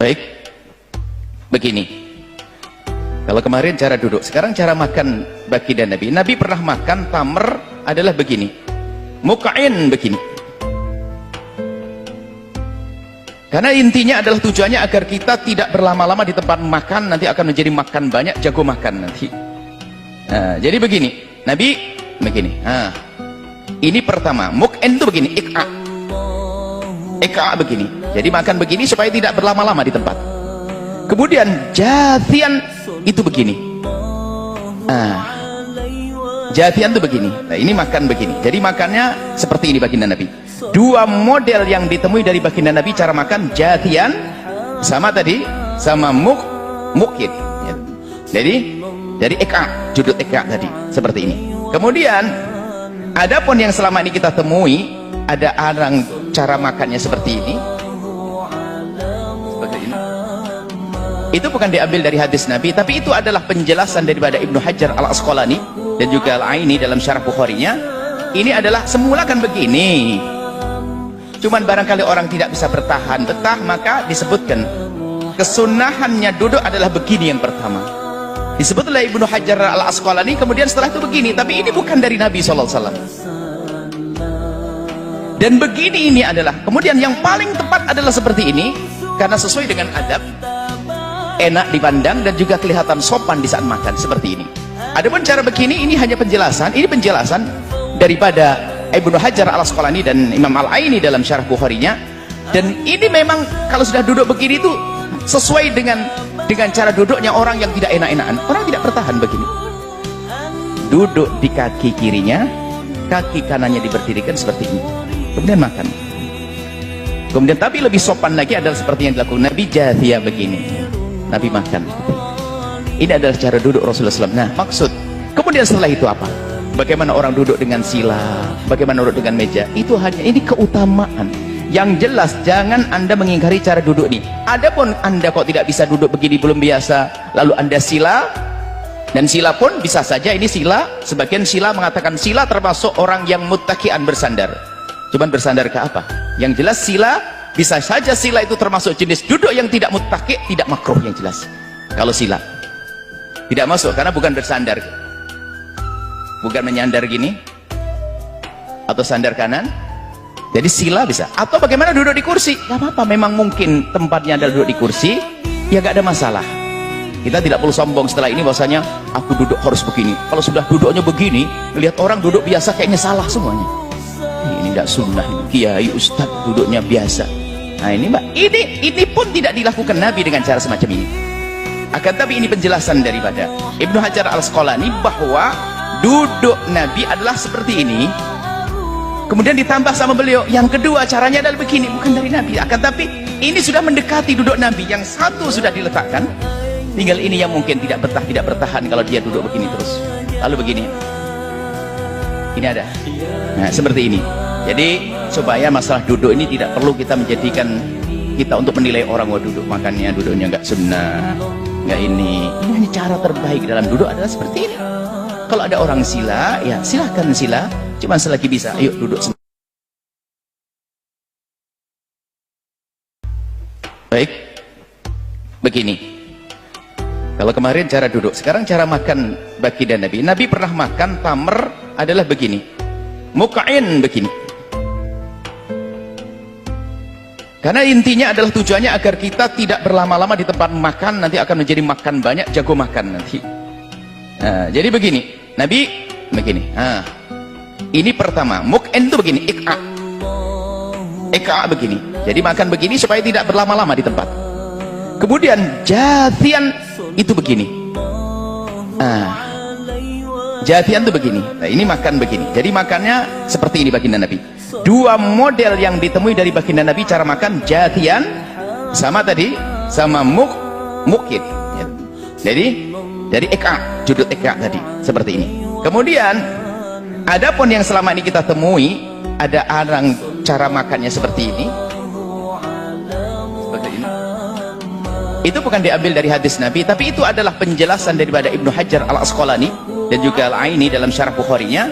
Baik, begini. Kalau kemarin cara duduk, sekarang cara makan baginda Nabi. Nabi pernah makan tamr adalah begini, muka'in begini. Karena intinya adalah tujuannya agar kita tidak berlama-lama di tempat makan, nanti akan menjadi makan banyak, jago makan nanti. Nah, jadi begini, Nabi begini. Nah, ini pertama, muk'in itu begini, ik'a begini. Jadi makan begini supaya tidak berlama-lama di tempat. Kemudian jathian itu begini. Nah, jathian itu begini. Nah, ini makan begini. Jadi makannya seperti ini baginda Nabi. Dua model yang ditemui dari baginda Nabi cara makan, jathian sama tadi, sama mukid. Jadi ik'a, judul ik'a tadi seperti ini. Kemudian adapun yang selama ini kita temui, ada orang cara makannya seperti ini. Itu bukan diambil dari hadis Nabi, tapi itu adalah penjelasan daripada Ibnu Hajar Al-Asqalani dan juga Al-Aini dalam syarah Bukharinya. Ini adalah semula kan begini, cuman barangkali orang tidak bisa bertahan betah, maka disebutkan kesunahannya duduk adalah begini yang pertama. Disebut oleh Ibnu Hajar Al-Asqalani, kemudian setelah itu begini, tapi ini bukan dari Nabi SAW. Dan begini ini adalah, kemudian yang paling tepat adalah seperti ini, karena sesuai dengan adab, enak dipandang dan juga kelihatan sopan di saat makan seperti ini. Adapun cara begini, ini hanya penjelasan, ini penjelasan daripada Ibnu Hajar Al-Asqalani dan Imam Al-Aini dalam syarah Bukharinya. Dan ini memang kalau sudah duduk begini itu sesuai dengan cara duduknya orang yang tidak enak-enakan. Orang tidak bertahan begini. Duduk di kaki kirinya, kaki kanannya diberdirikan seperti ini. Kemudian makan. Kemudian tapi lebih sopan lagi adalah seperti yang dilakukan Nabi, jathia begini. Nabi makan. Ini adalah cara duduk Rasulullah SAW. Nah, maksud kemudian setelah itu apa? Bagaimana orang duduk dengan sila, bagaimana duduk dengan meja, itu hanya ini keutamaan. Yang jelas jangan Anda mengingkari cara duduk ini. Adapun Anda kok tidak bisa duduk begini, belum biasa, lalu Anda sila, dan sila pun bisa saja ini sila, sebagian sila mengatakan sila termasuk orang yang muttaki'an bersandar. Cuman bersandar ke apa? Yang jelas sila, bisa saja sila itu termasuk jenis duduk yang tidak muttaki', tidak makruh yang jelas. Kalau sila tidak masuk karena bukan bersandar, bukan menyandar gini atau sandar kanan. Jadi sila bisa. Atau bagaimana duduk di kursi, gak apa-apa. Memang mungkin tempatnya adalah duduk di kursi, ya gak ada masalah. Kita tidak perlu sombong setelah ini bahwasanya aku duduk harus begini. Kalau sudah duduknya begini, lihat orang duduk biasa kayaknya salah semuanya. Ini tidak sunnah, kiai ustadz duduknya biasa. Nah ini mbak, ini pun tidak dilakukan Nabi dengan cara semacam ini. Akan tapi ini penjelasan daripada Ibnu Hajar Al-Asqalani bahwa duduk Nabi adalah seperti ini. Kemudian ditambah sama beliau, yang kedua caranya adalah begini, bukan dari Nabi. Akan tapi ini sudah mendekati duduk Nabi. Yang satu sudah diletakkan, tinggal ini yang mungkin tidak bertahan kalau dia duduk begini terus. Lalu begini. Ini ada. Nah, seperti ini. Jadi supaya masalah duduk ini tidak perlu kita menjadikan kita untuk menilai orang duduk makannya, duduknya nggak sunnah, nggak ini. Ini hanya cara terbaik dalam duduk adalah seperti ini. Kalau ada orang sila, ya silahkan sila. Cuma selagi bisa, ayo duduk. Baik, begini. Kalau kemarin cara duduk, sekarang cara makan baginda Nabi. Nabi pernah makan tamr adalah begini, muka'in begini. Karena intinya adalah tujuannya agar kita tidak berlama-lama di tempat makan, nanti akan menjadi makan banyak, jago makan nanti. Nah, jadi begini, Nabi begini. Nah, ini pertama, muk'in itu begini, ik'a begini. Jadi makan begini supaya tidak berlama-lama di tempat. Kemudian jathian itu begini. Nah, jathian itu begini. Nah, ini makan begini. Jadi makannya seperti ini baginda Nabi. Dua model yang ditemui dari baginda Nabi cara makan, jathian sama tadi, sama mukid. Jadi dari ik'a, judul ik'a tadi seperti ini. Kemudian adapun yang selama ini kita temui, ada orang cara makannya seperti ini. Seperti ini. Itu bukan diambil dari hadis Nabi, tapi itu adalah penjelasan daripada Ibnu Hajar Al-Asqalani dan juga Al-Aini dalam syarah Bukharinya.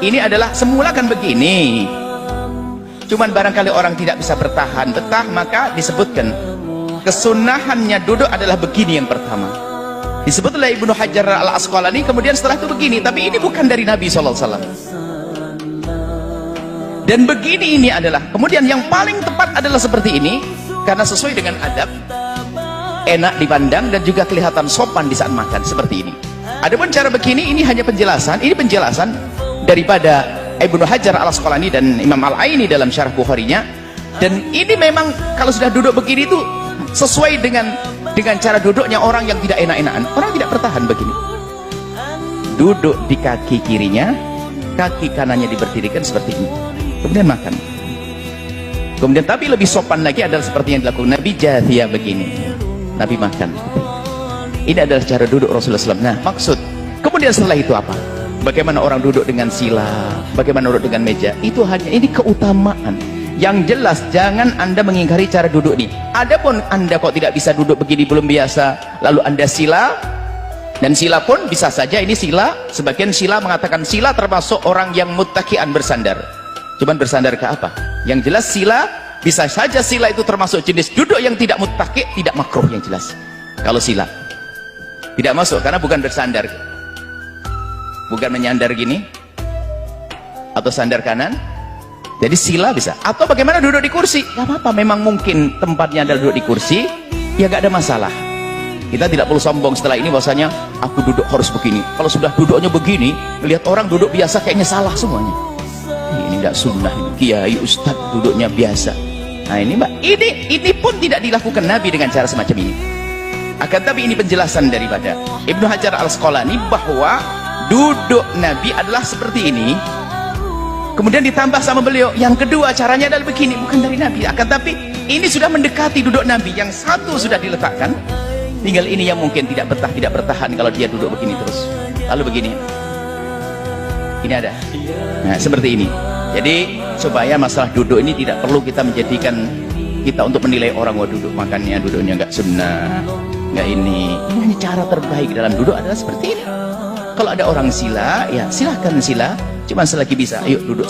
Ini adalah semula kan begini, cuman barangkali orang tidak bisa bertahan betah, maka disebutkan kesunahannya duduk adalah begini yang pertama. Disebut oleh Ibnu Hajar al-Asqalani, kemudian setelah itu begini, tapi ini bukan dari Nabi SAW. Dan begini ini adalah, kemudian yang paling tepat adalah seperti ini, karena sesuai dengan adab, enak dipandang dan juga kelihatan sopan di saat makan, seperti ini. Adapun cara begini, ini hanya penjelasan, ini penjelasan daripada Ibnu Hajar al-Asqalani dan Imam Al-Aini dalam syarah Bukharinya. Dan ini memang kalau sudah duduk begini itu sesuai dengan cara duduknya orang yang tidak enak-enakan. Orang tidak bertahan begini. Duduk di kaki kirinya, kaki kanannya diberdirikan seperti ini. Kemudian makan. Kemudian tapi lebih sopan lagi adalah seperti yang dilakukan Nabi, jathiyah begini. Nabi makan. Ini adalah cara duduk Rasulullah SAW. Nah, maksud. Kemudian setelah itu apa? Bagaimana orang duduk dengan sila, bagaimana duduk dengan meja. Itu hanya ini keutamaan. Yang jelas jangan Anda mengingkari cara duduk ini. Adapun Anda kok tidak bisa duduk begini, belum biasa, lalu Anda sila, dan sila pun bisa saja ini sila, sebagian sila mengatakan sila termasuk orang yang muttaki'an, bersandar. Cuman bersandar ke apa? Yang jelas sila, bisa saja sila itu termasuk jenis duduk yang tidak muttaki', tidak makruh yang jelas. Kalau sila tidak masuk karena bukan bersandar, bukan menyandar gini atau sandar kanan. Jadi sila bisa. Atau bagaimana duduk di kursi? Gak apa-apa, memang mungkin tempatnya adalah duduk di kursi, ya gak ada masalah. Kita tidak perlu sombong setelah ini bahwasanya aku duduk harus begini. Kalau sudah duduknya begini, melihat orang duduk biasa kayaknya salah semuanya. Ini tidak sunnah, ini kiai ustadz duduknya biasa. Nah ini mbak, ini pun tidak dilakukan Nabi dengan cara semacam ini. Akan tapi ini penjelasan daripada Ibnu Hajar al-Asqalani bahwa duduk Nabi adalah seperti ini. Kemudian ditambah sama beliau, yang kedua caranya adalah begini, bukan dari Nabi. Akan tapi ini sudah mendekati duduk Nabi. Yang satu sudah diletakkan, tinggal ini yang mungkin tidak bertahan kalau dia duduk begini terus. Lalu begini, ini ada. Nah seperti ini. Jadi supaya masalah duduk ini tidak perlu kita menjadikan kita untuk menilai orang, wah duduk makannya duduknya nggak sunnah, nggak ini. Ini cara terbaik dalam duduk adalah seperti ini. Kalau ada orang sila, ya silahkan sila. Cuma selagi bisa, ayo duduk.